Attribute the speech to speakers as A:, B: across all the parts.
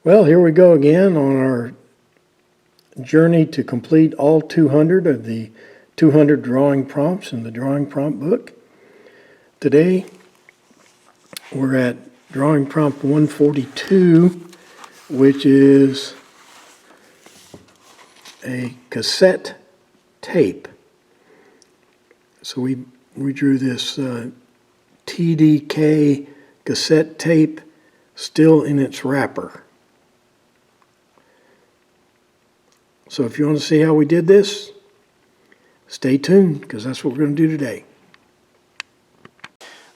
A: Well, here we go again on our journey to complete all 200 of the 200 drawing prompts in the drawing prompt book. Today, we're at drawing prompt 142, which is a cassette tape. So we drew this TDK cassette tape still in its wrapper. So if you want to see how we did this, stay tuned, because that's what we're going to do today.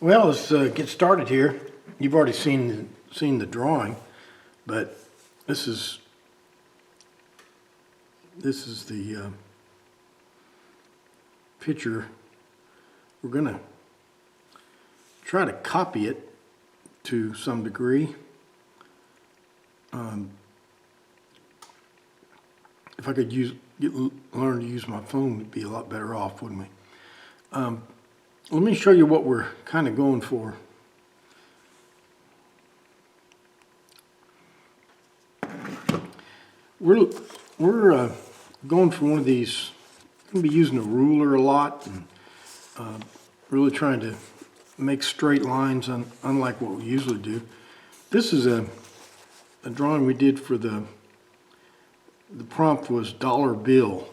A: Well, let's get started here. You've already seen the drawing, but this is the picture. We're going to try to copy it to some degree. If I could learn to use my phone, we'd be a lot better off, wouldn't we? Let me show you what we're kind of going for. We're going for one of these. I'm going to be using a ruler a lot and really trying to make straight lines, unlike what we usually do. This is a drawing we did for the prompt was dollar bill.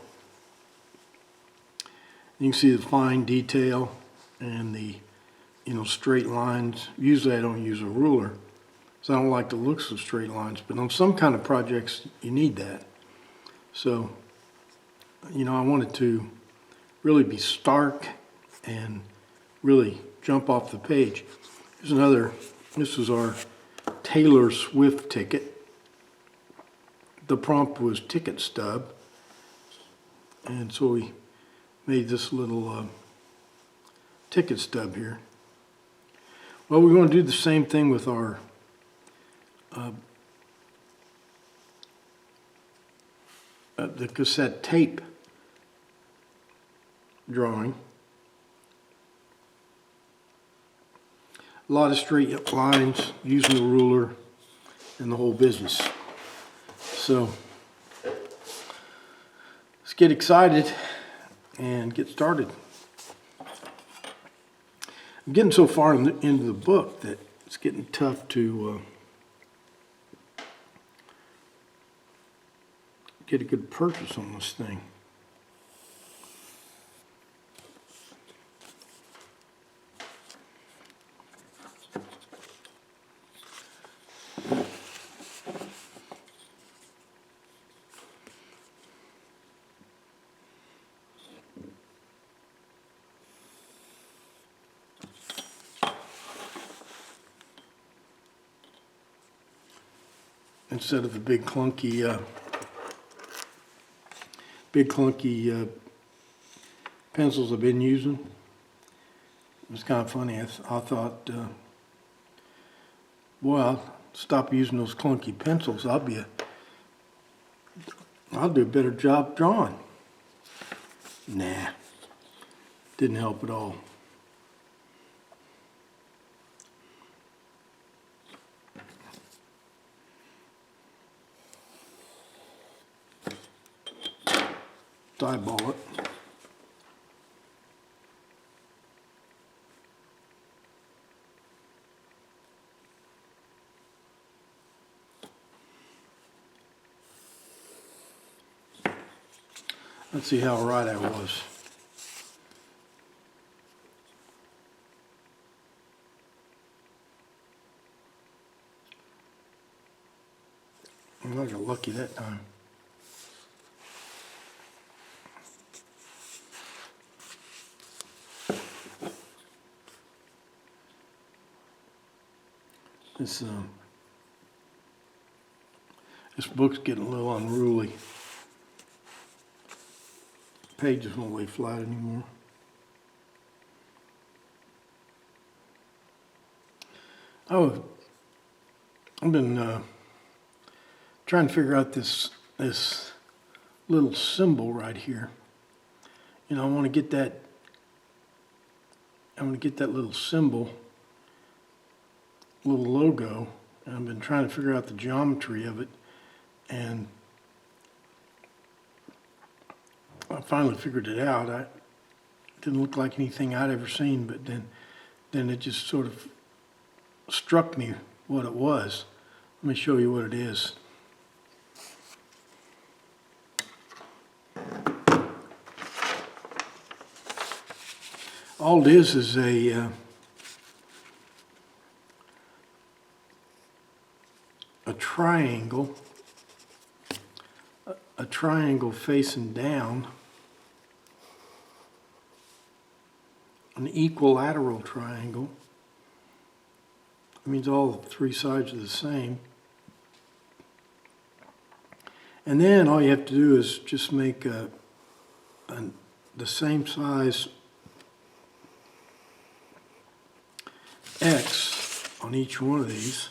A: You can see the fine detail and the straight lines. Usually I don't use a ruler, so I don't like the looks of straight lines, but on some kind of projects you need that. So I wanted to really be stark and really jump off the page. Here's another. This is our Taylor Swift ticket. The prompt was ticket stub, and so we made this little ticket stub here. Well, we're going to do the same thing with our the cassette tape drawing. A lot of straight lines, using the ruler, and the whole business. So let's get excited and get started. I'm getting so far into the book that it's getting tough to get a good purchase on this thing. Instead of the big clunky pencils I've been using. It was kind of funny. I thought, boy, I'll stop using those clunky pencils. I'll do a better job drawing. Nah, didn't help at all. Eyeball it. Let's see how right I was. I got lucky that time. This book's getting a little unruly. Pages won't lay flat anymore. I've been trying to figure out this little symbol right here. I want to get that. I want to get that little symbol, little logo And I've been trying to figure out the geometry of it, and I finally figured it out. It didn't look like anything I'd ever seen, but then it just sort of struck me what it was. Let me show you what it is. All it is a triangle, a triangle facing down, an equilateral triangle. It means all three sides are the same. And then all you have to do is just make the same size X on each one of these.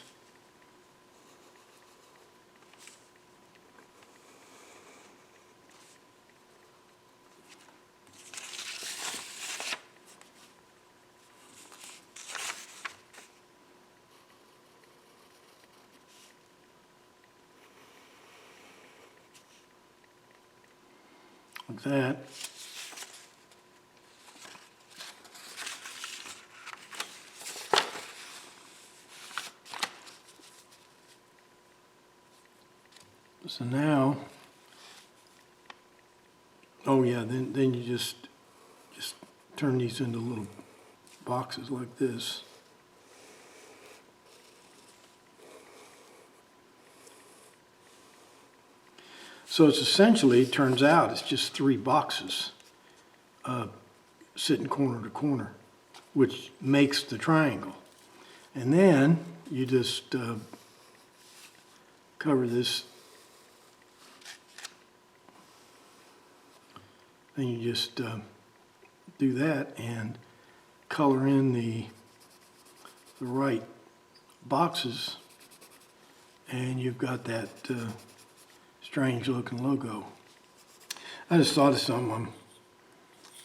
A: Like that. So now, oh yeah, then you just turn these into little boxes like this. So it's essentially, it turns out, it's just three boxes sitting corner to corner, which makes the triangle. And then you just cover this. Then you just do that and color in the right boxes, and you've got that strange looking logo. I just thought of something. I'm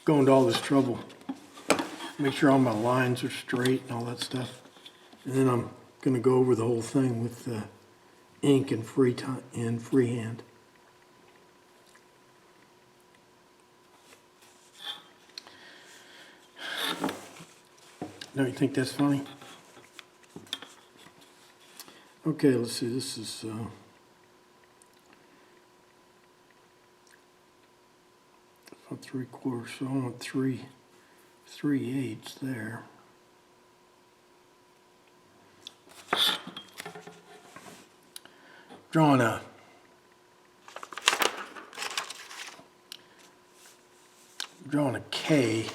A: going to all this trouble, make sure all my lines are straight and all that stuff, and then I'm going to go over the whole thing with ink and freehand. Don't you think that's funny? Okay, let's see. This is 3/4, so I want 3/8 there. Drawing a K.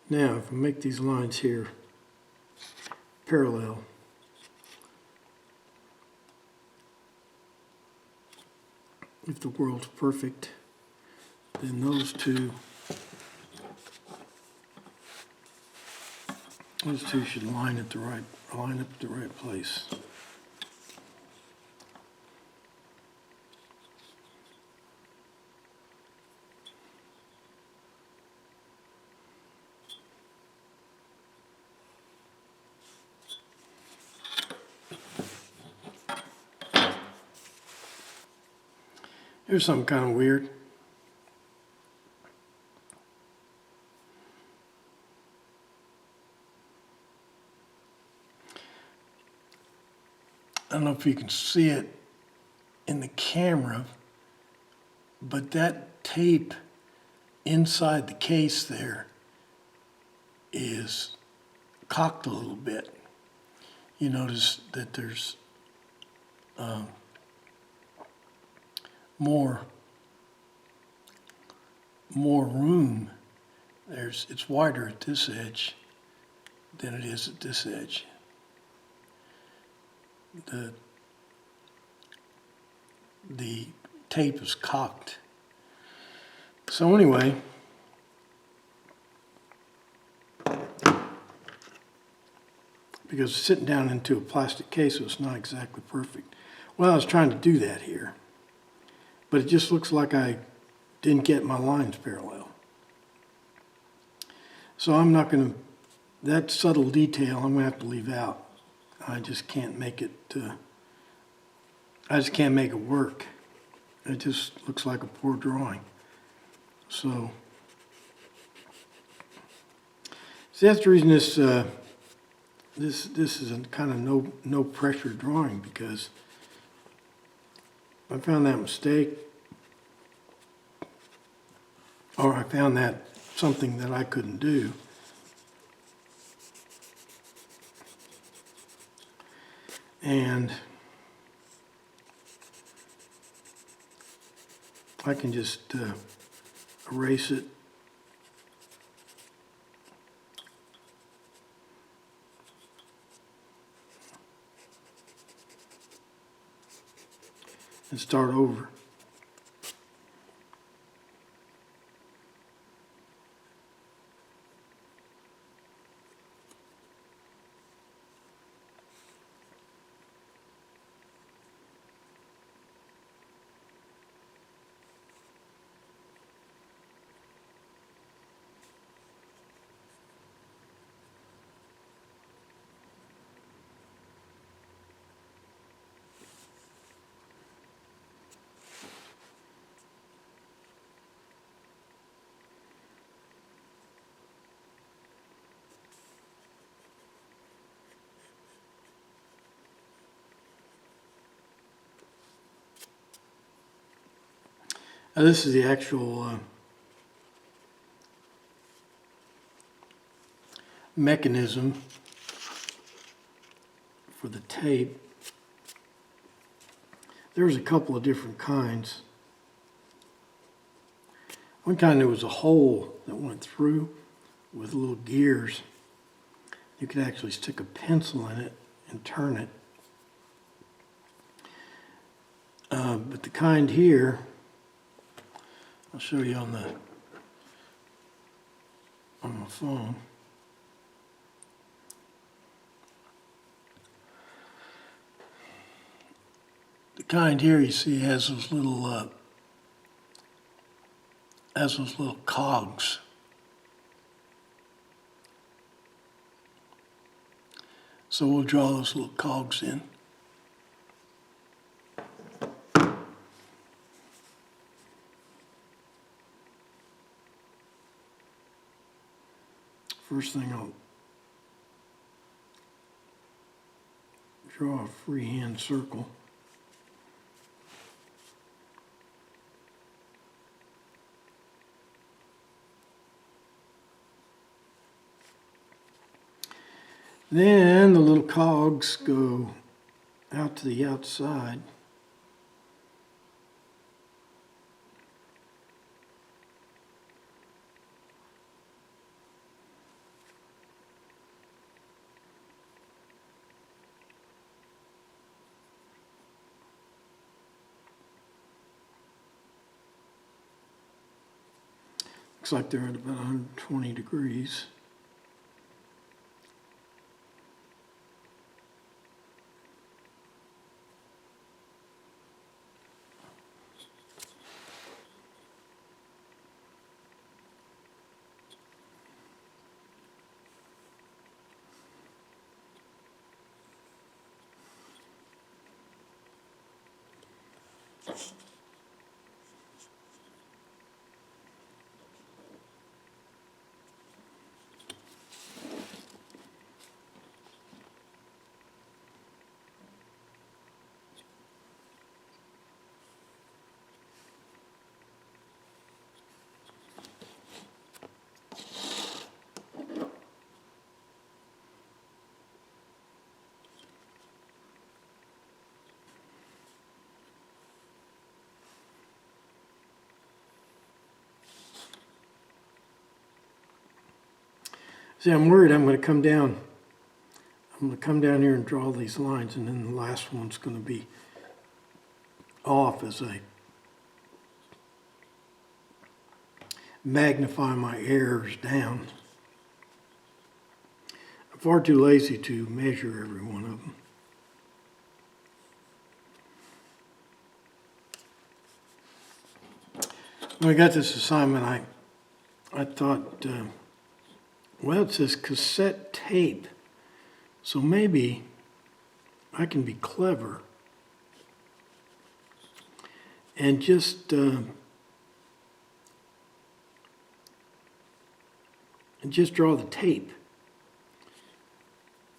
A: Now, if I make these lines here parallel, if the world's perfect, then those two should line up at the right place. Here's something kind of weird. I don't know if you can see it in the camera, but that tape inside the case there is cocked a little bit. You notice that there's more room. It's wider at this edge than it is at this edge. The tape is cocked. So anyway, because sitting down into a plastic case was not exactly perfect. Well, I was trying to do that here, but it just looks like I didn't get my lines parallel. So I'm not going to, that subtle detail I'm going to have to leave out. I just can't make it, I just can't make it work. It just looks like a poor drawing. So that's the reason this is a kind of no pressure drawing, because I found that mistake, or I found that something that I couldn't do. And I can just erase it. And start over. Now this is the actual mechanism for the tape. There's a couple of different kinds. One kind, there was a hole that went through with little gears. You could actually stick a pencil in it and turn it. But the kind here, I'll show you on my phone. The kind here, you see, has those little cogs. So we'll draw those little cogs in. First thing, I'll draw a freehand circle. Then the little cogs go out to the outside. Looks like they're at about 120 degrees. See, I'm worried I'm going to come down. I'm going to come down here and draw these lines, and then the last one's going to be off as I magnify my errors down. I'm far too lazy to measure every one of them. When I got this assignment, I thought, well, it says cassette tape, so maybe I can be clever and just draw the tape.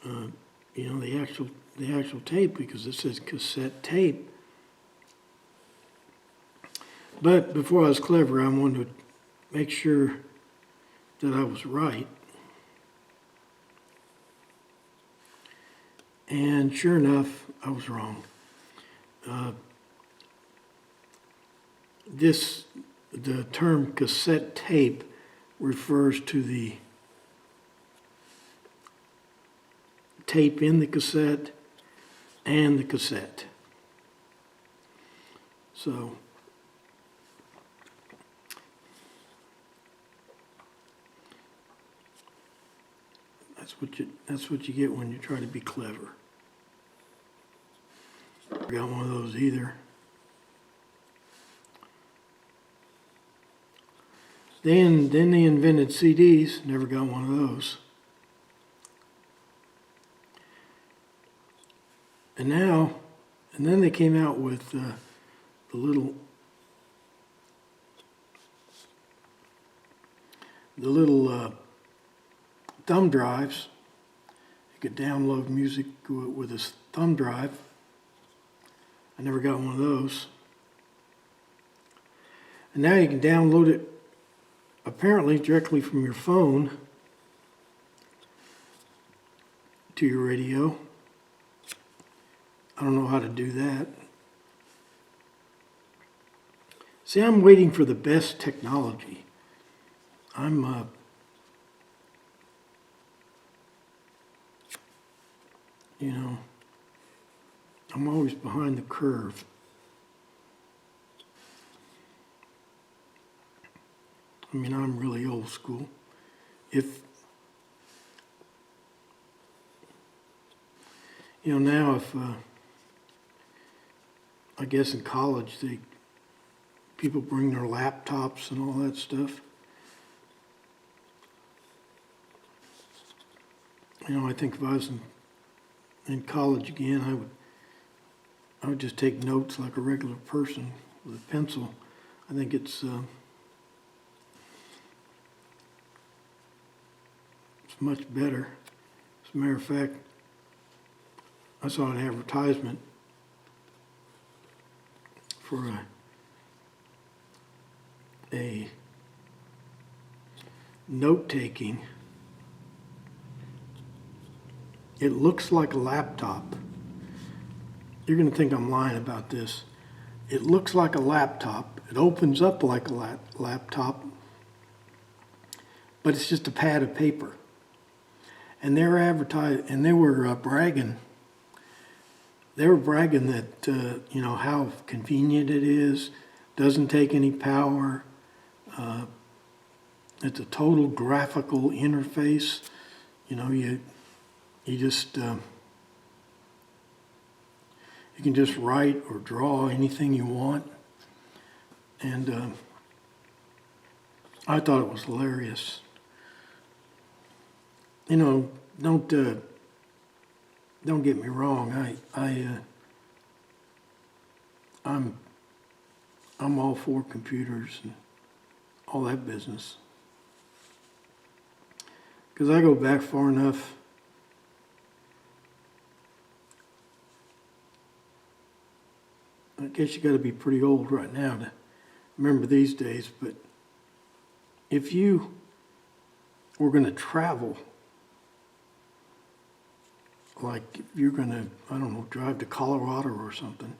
A: You know, the actual tape, because it says cassette tape. But before I was clever, I wanted to make sure that I was right. And sure enough, I was wrong. The term cassette tape refers to the tape in the cassette and the cassette. So that's what you get when you try to be clever. Got one of those either. Then they invented CDs. Never got one of those. And then they came out with the little thumb drives. You could download music with a thumb drive. I never got one of those. And now you can download it apparently directly from your phone to your radio. I don't know how to do that. See, I'm waiting for the best technology. I'm always behind the curve. I mean, I'm really old school. Now I guess in college people bring their laptops and all that stuff. I think if I was in college again, I would just take notes like a regular person with a pencil. I think it's much better. As a matter of fact, I saw an advertisement for a note-taking. It looks like a laptop. You're going to think I'm lying about this. It looks like a laptop. It opens up like a laptop, but it's just a pad of paper. And they were bragging. They were bragging that how convenient it is. Doesn't take any power. It's a total graphical interface. You just you can just write or draw anything you want. And I thought it was hilarious. Don't get me wrong. I'm all for computers and all that business. Because I go back far enough. I guess you got to be pretty old right now to remember these days, but if you were going to travel, like if you're going to, I don't know, drive to Colorado or something,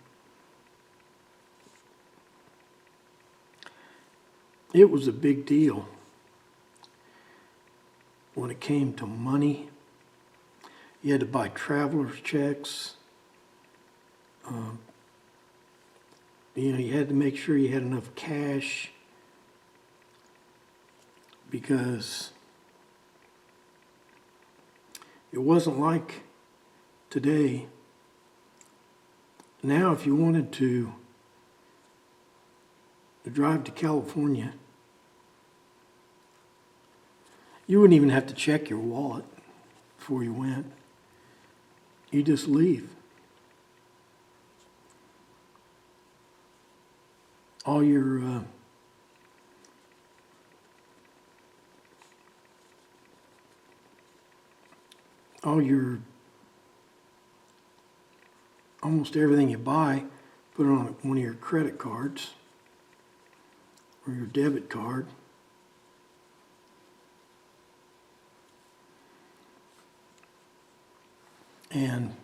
A: it was a big deal when it came to money. You had to buy traveler's checks. You had to make sure you had enough cash, because it wasn't like today. Now, if you wanted to drive to California, you wouldn't even have to check your wallet before you went. You just leave. All your almost everything you buy, put it on one of your credit cards or your debit card. And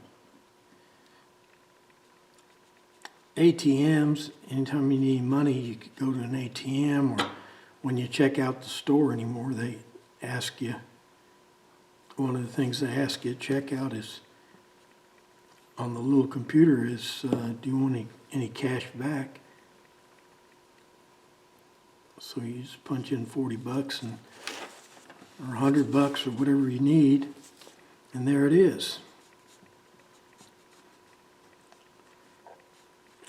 A: ATMs, anytime you need money, you could go to an ATM, or when you check out the store anymore, they ask you, one of the things they ask you at checkout is, on the little computer is, do you want any cash back? So you just punch in 40 bucks or 100 bucks or whatever you need, and there it is.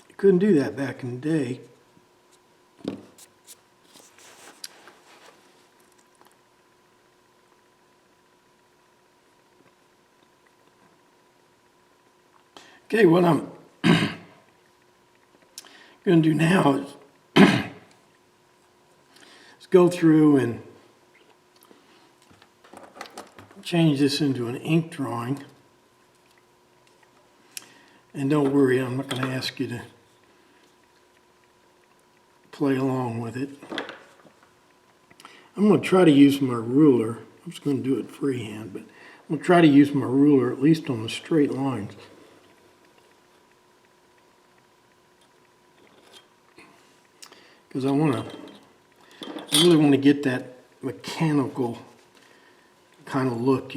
A: You couldn't do that back in the day. Okay, what I'm going to do now is go through and change this into an ink drawing. And don't worry, I'm not going to ask you to play along with it. I'm going to try to use my ruler. I'm just going to do it freehand, but I'm going to try to use my ruler at least on the straight lines. Because I really want to get that mechanical kind of look,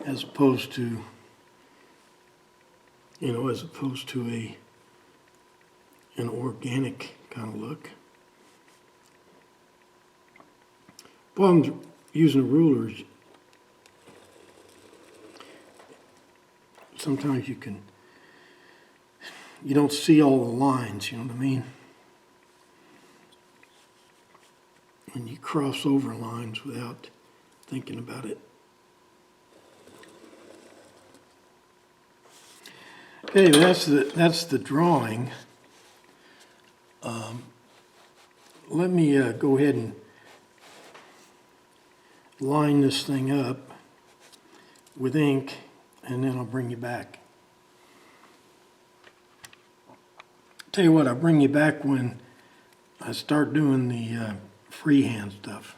A: as opposed to, an organic kind of look. Problem using a ruler is sometimes you don't see all the lines, you know what I mean? When you cross over lines without thinking about it. Okay, that's the drawing. Let me go ahead and line this thing up with ink, and then I'll bring you back. Tell you what, I'll bring you back when I start doing the freehand stuff.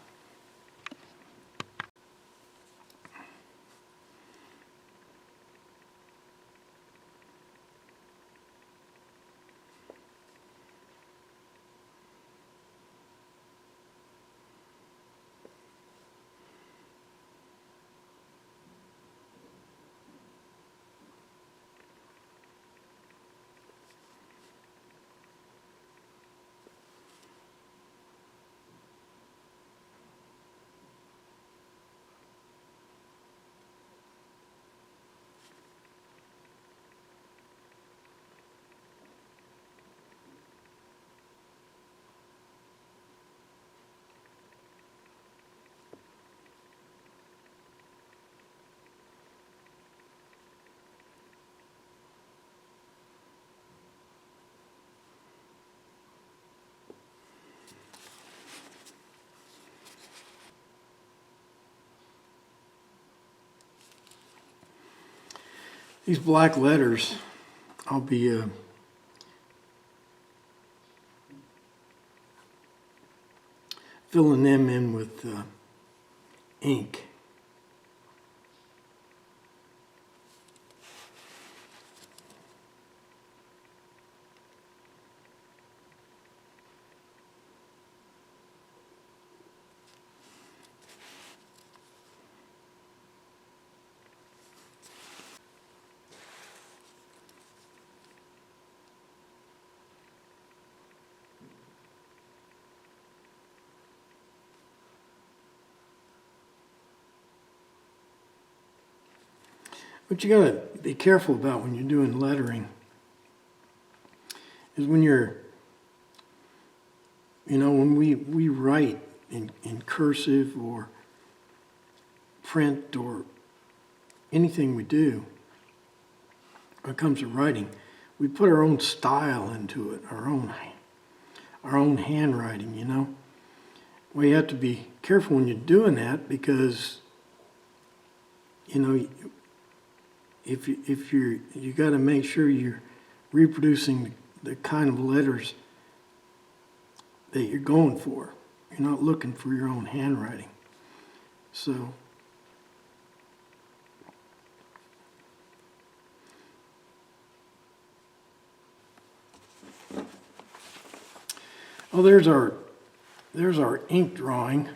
A: These black letters, I'll be filling them in with ink. What you gotta be careful about when you're doing lettering is when you're, when we write in cursive or print or anything we do, when it comes to writing, we put our own style into it, our own handwriting, Well, you have to be careful when you're doing that because, if you got to make sure you're reproducing the kind of letters that you're going for. You're not looking for your own handwriting. So, oh, there's our ink drawing.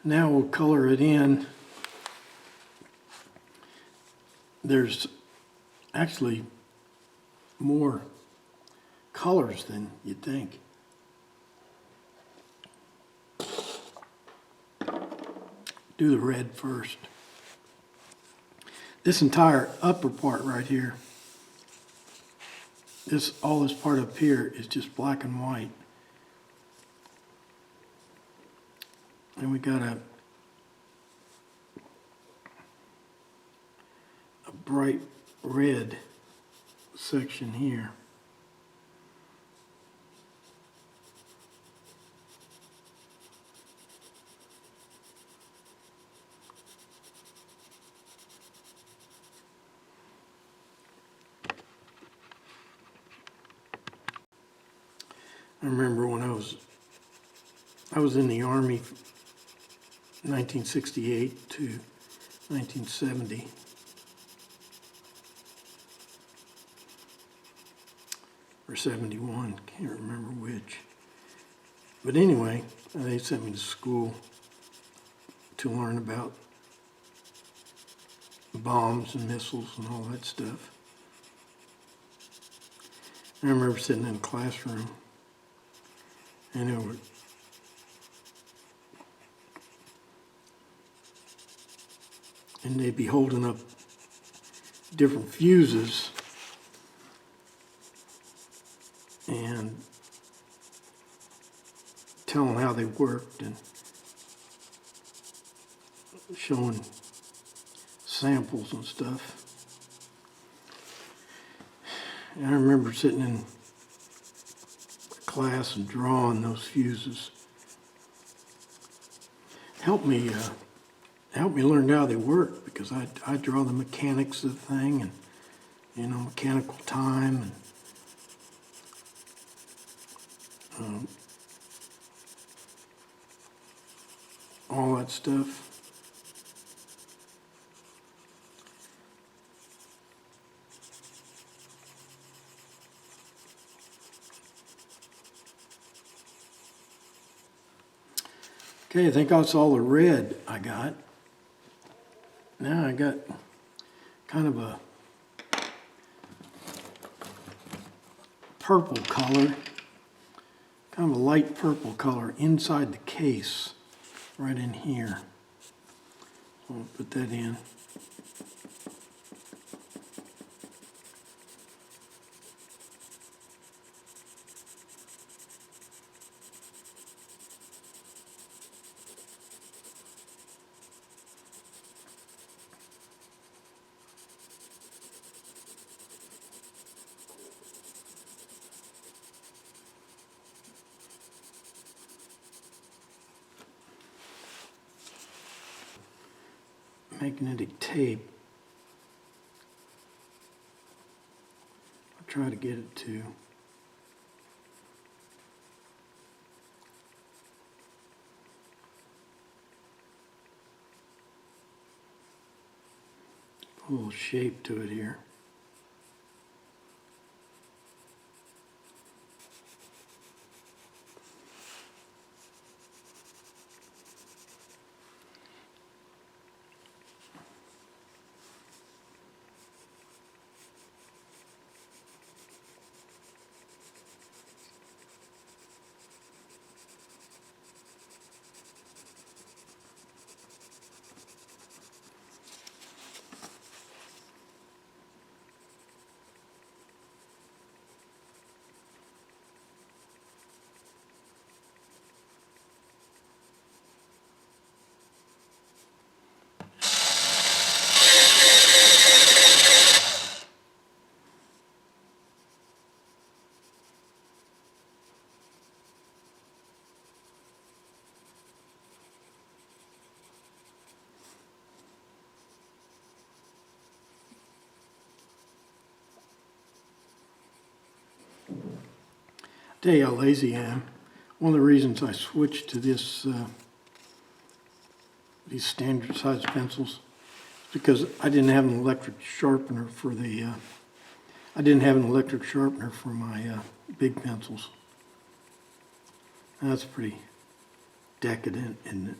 A: Now we'll color it in. There's actually more colors than you'd think. Do the red first. This entire upper part right here, all this part up here is just black and white. And we got a bright red section here. I remember when I was in the Army 1968 to 1970. Or 71, can't remember which. But anyway, they sent me to school to learn about bombs and missiles and all that stuff. I remember sitting in a classroom and they'd be holding up different fuses and telling how they worked and showing samples and stuff. And I remember sitting in class and drawing those fuses. Helped me learn how they work because I draw the mechanics of the thing and mechanical time and all that stuff. Okay, I think that's all the red I got. Now I got kind of a purple color, kind of a light purple color inside the case, right in here. So I'll put that in. Magnetic tape. I'll try to get it to put a little shape to it here. Tell you how lazy I am. One of the reasons I switched to this, these standard size pencils is because I didn't have an electric sharpener for the, I didn't have an electric sharpener for my big pencils. That's pretty decadent, isn't it?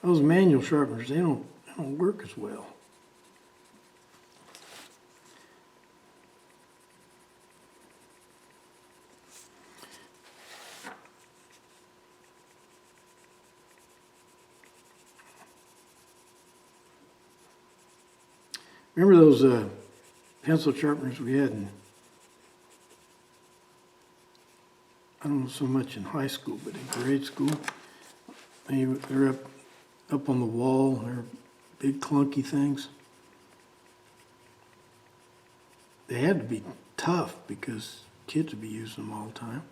A: Those manual sharpeners, they don't work as well. Remember those pencil sharpeners we had in, I don't know so much in high school, but in grade school? They're up on the wall. They're big clunky things. They had to be tough because kids would be using them all the time.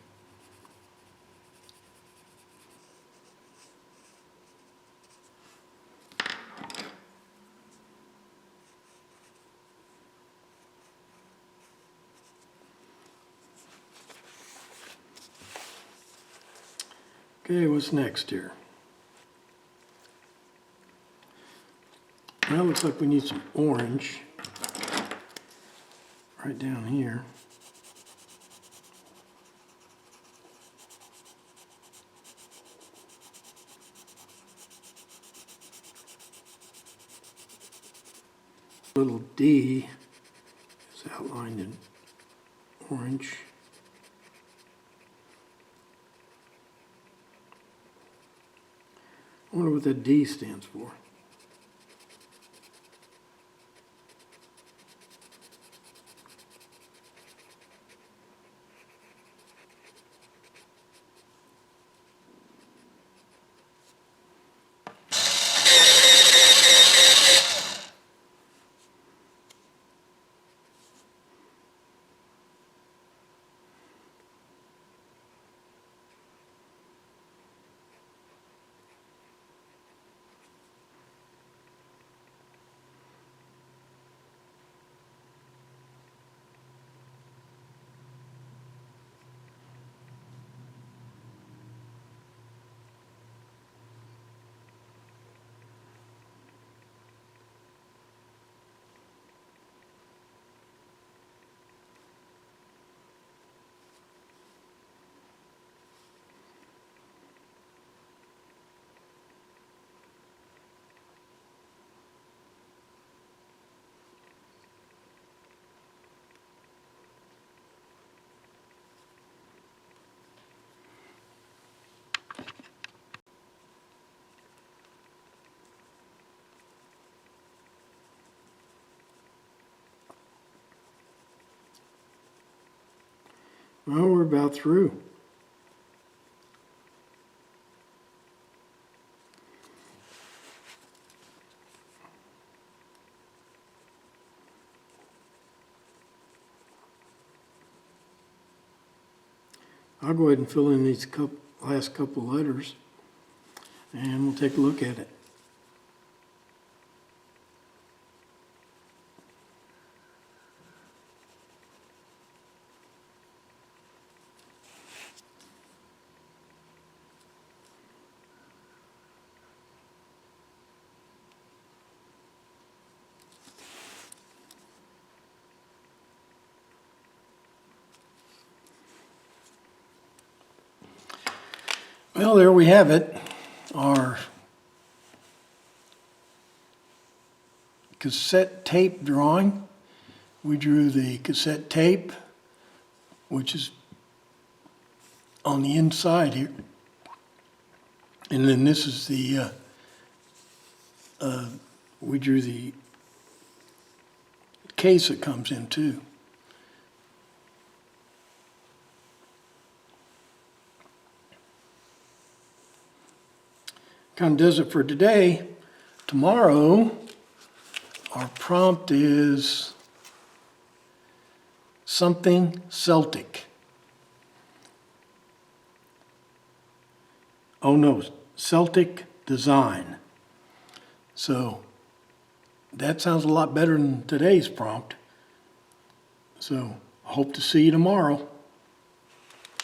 A: Okay, what's next here? Well, looks like we need some orange right down here. Little D is outlined in orange. I wonder what that D stands for. Well, we're about through. I'll go ahead and fill in these last couple letters and we'll take a look at it. Well, there we have it, our cassette tape drawing. We drew the cassette tape, which is on the inside here. And then this is the, we drew the case it comes in too. Kind of does it for today. Tomorrow, our prompt is something Celtic. Oh no, Celtic Design. So that sounds a lot better than today's prompt. So I hope to see you tomorrow.